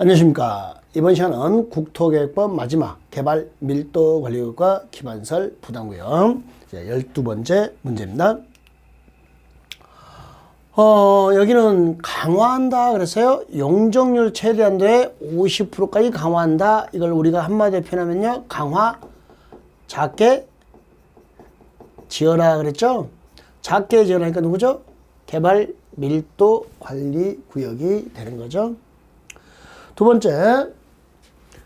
안녕하십니까. 이번 시간은 국토계획법 마지막 개발 밀도 관리구역과 기반설 부담구역 12번째 문제입니다. 여기는 강화한다 그랬어요. 용적률 최대한도의 50%까지 강화한다. 이걸 우리가 한마디로 표현하면요. 강화 작게 지어라 그랬죠. 작게 지어라니까 누구죠? 개발 밀도 관리 구역이 되는 거죠. 두 번째,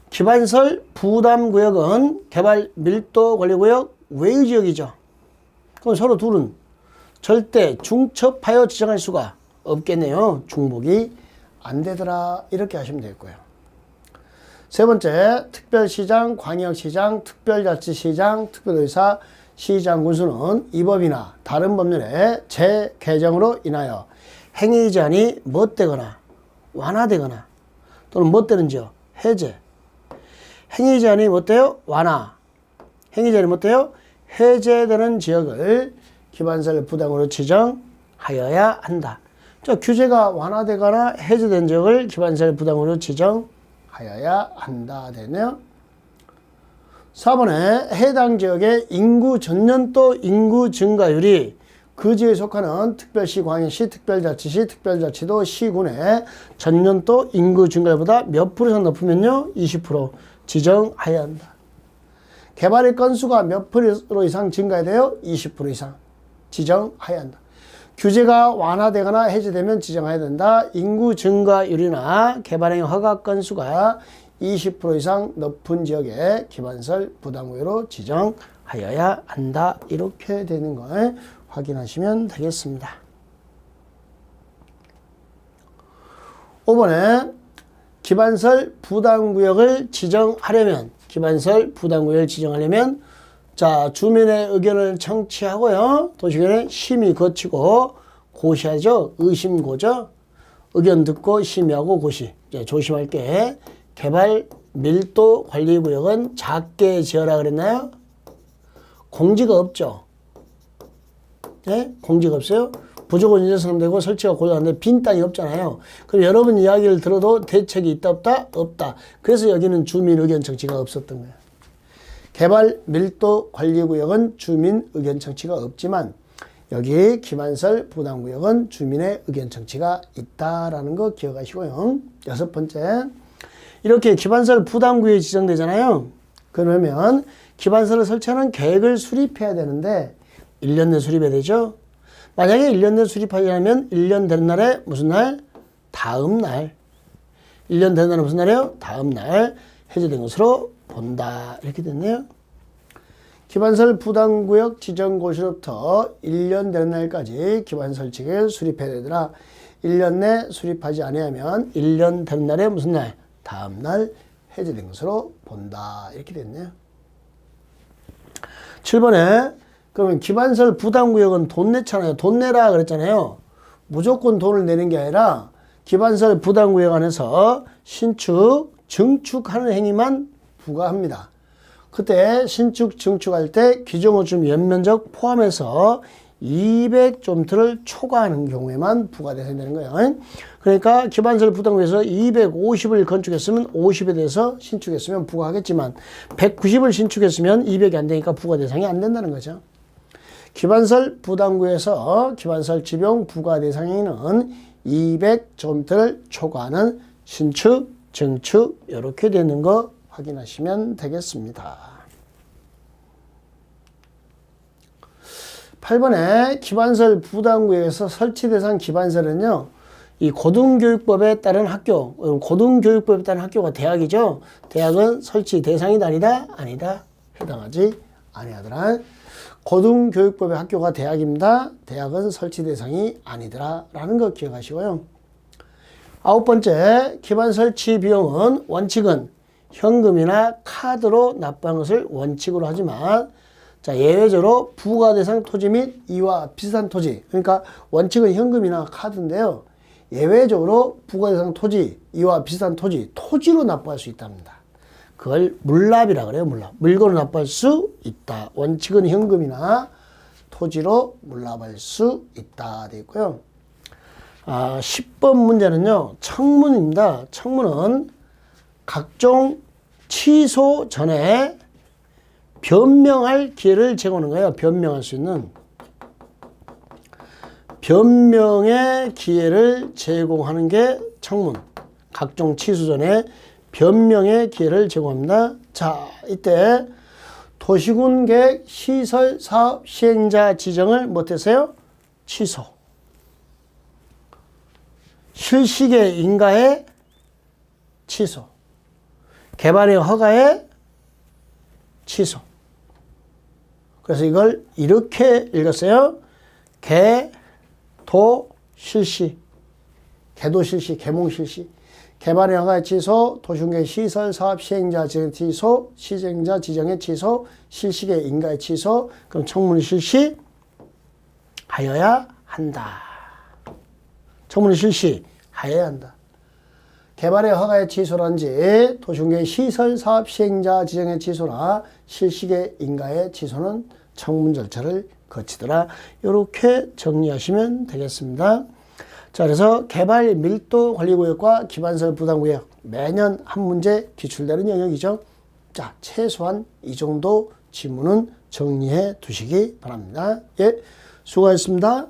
기반설 부담구역은 개발 밀도 관리구역 외지역이죠. 그럼 서로 둘은 절대 중첩하여 지정할 수가 없겠네요. 중복이 안 되더라. 이렇게 하시면 되겠고요. 세 번째, 특별시장, 광역시장, 특별자치시장, 특별의사, 시장 군수는 이 법이나 다른 법률의 재개정으로 인하여 행위 제한이 못되거나 완화되거나 또는 못되는지요? 해제. 행위 제한이 못돼요? 완화. 행위 제한이 못돼요? 해제되는 지역을 기반설 부담으로 지정하여야 한다. 저 규제가 완화되거나 해제된 지역을 기반설 부담으로 지정하여야 한다. 되네요. 4번에 해당 지역의 인구 전년도 인구 증가율이 그 지역에 속하는 특별시, 광역시, 특별자치시, 특별자치도, 시군의 전년도 인구 증가율보다 몇 프로 이상 높으면요? 20% 지정해야 한다. 개발의 건수가 몇 프로 이상 증가해야 돼요? 20% 이상 지정해야 한다. 규제가 완화되거나 해제되면 지정해야 된다. 인구 증가율이나 개발행 허가 건수가 20% 이상 높은 지역에 기반설 부담구역으로 지정하여야 한다. 이렇게 되는 걸 확인하시면 되겠습니다. 5번에 기반설 부담구역을 지정하려면 자, 주민의 의견을 청취하고요. 도시계획 심의 거치고 고시하죠. 의심고죠. 의견 듣고 심의하고 고시. 조심할 게 개발 밀도 관리구역은 작게 지어라 그랬나요? 공지가 없죠. 네? 공지가 없어요. 부족은 인정되고 설치가 고려하는데 빈 땅이 없잖아요. 그럼 여러분 이야기를 들어도 대책이 있다 없다? 없다. 그래서 여기는 주민 의견 청취가 없었던 거예요. 개발 밀도 관리구역은 주민 의견 청취가 없지만 여기 기반설 부담구역은 주민의 의견 청취가 있다라는 거 기억하시고요. 6번째, 이렇게 기반설 부담구역이 지정되잖아요. 그러면 기반설을 설치하는 계획을 수립해야 되는데 1년 내 수립해야 되죠. 만약에 1년 내 수립하려면 1년 되는 날에 무슨 날? 다음 날. 1년 되는 날에 무슨 날이에요? 다음 날 해제된 것으로 본다. 이렇게 됐네요. 기반설 부담구역 지정고시로부터 1년 되는 날까지 기반설 체계를 수립해야 되더라. 1년 내 수립하지 아니하면 1년 되는 날에 무슨 날? 다음 날 해제된 것으로 본다. 이렇게 됐네요. 7번에 그러면 기반설 부담구역은 돈 내잖아요. 돈 내라 그랬잖아요. 무조건 돈을 내는 게 아니라 기반설 부담구역 안에서 신축, 증축하는 행위만 부과합니다. 그때 신축, 증축할 때 기존건축 연면적 포함해서 200좀트를 초과하는 경우에만 부과돼야 되는 거예요. 그러니까 기반설 부담구역에서 250을 건축했으면 50에 대해서 신축했으면 부과하겠지만 190을 신축했으면 200이 안 되니까 부과 대상이 안 된다는 거죠. 기반설 부담구에서 기반설 지병 부과 대상에는 200좀트를 초과하는 신축, 증축 이렇게 되는 거 확인하시면 되겠습니다. 8번에 기반설 부담구역에서 설치 대상 기반설은요. 이 고등교육법에 따른 학교, 고등교육법에 따른 학교가 대학이죠. 대학은 설치 대상이다 아니다? 아니다. 해당하지 아니하더라. 고등교육법의 학교가 대학입니다. 대학은 설치 대상이 아니더라 라는 거 기억하시고요. 9번째, 기반 설치 비용은 원칙은 현금이나 카드로 납부하는 것을 원칙으로 하지만 자, 예외적으로 부과 대상 토지 및 이와 비슷한 토지, 그러니까 원칙은 현금이나 카드인데요. 예외적으로 부과 대상 토지, 이와 비슷한 토지, 토지로 납부할 수 있답니다. 그걸 물납이라 그래요. 물납. 물건을 납부할 수 있다. 원칙은 현금이나 토지로 물납할 수 있다. 되어 있고요. 10번 문제는요. 청문입니다. 청문은 각종 취소 전에 변명할 기회를 제공하는 거예요. 변명할 수 있는. 변명의 기회를 제공하는 게 청문. 각종 취소 전에 변명의 기회를 제공합니다. 자, 이때 도시군 계획 시설 사업 시행자 지정을 못했어요? 취소. 실시계 인가의 취소. 개발의 허가의 취소. 그래서 이걸 이렇게 읽었어요. 개도 실시. 개도 실시, 개몽 실시. 개발의 허가의 취소, 도시군계획 시설 사업 시행자 지정의 취소, 시행자 지정의 취소, 실시계 인가의 취소, 그럼 청문을 실시하여야 한다. 청문을 실시하여야 한다. 개발의 허가의 취소란지 도시군계획 시설 사업 시행자 지정의 취소나 실시계 인가의 취소는 청문 절차를 거치더라. 이렇게 정리하시면 되겠습니다. 자, 그래서 개발 밀도 관리구역과 기반시설 부담구역 매년 한 문제 기출되는 영역이죠. 자, 최소한 이 정도 지문은 정리해 두시기 바랍니다. 예, 수고하셨습니다.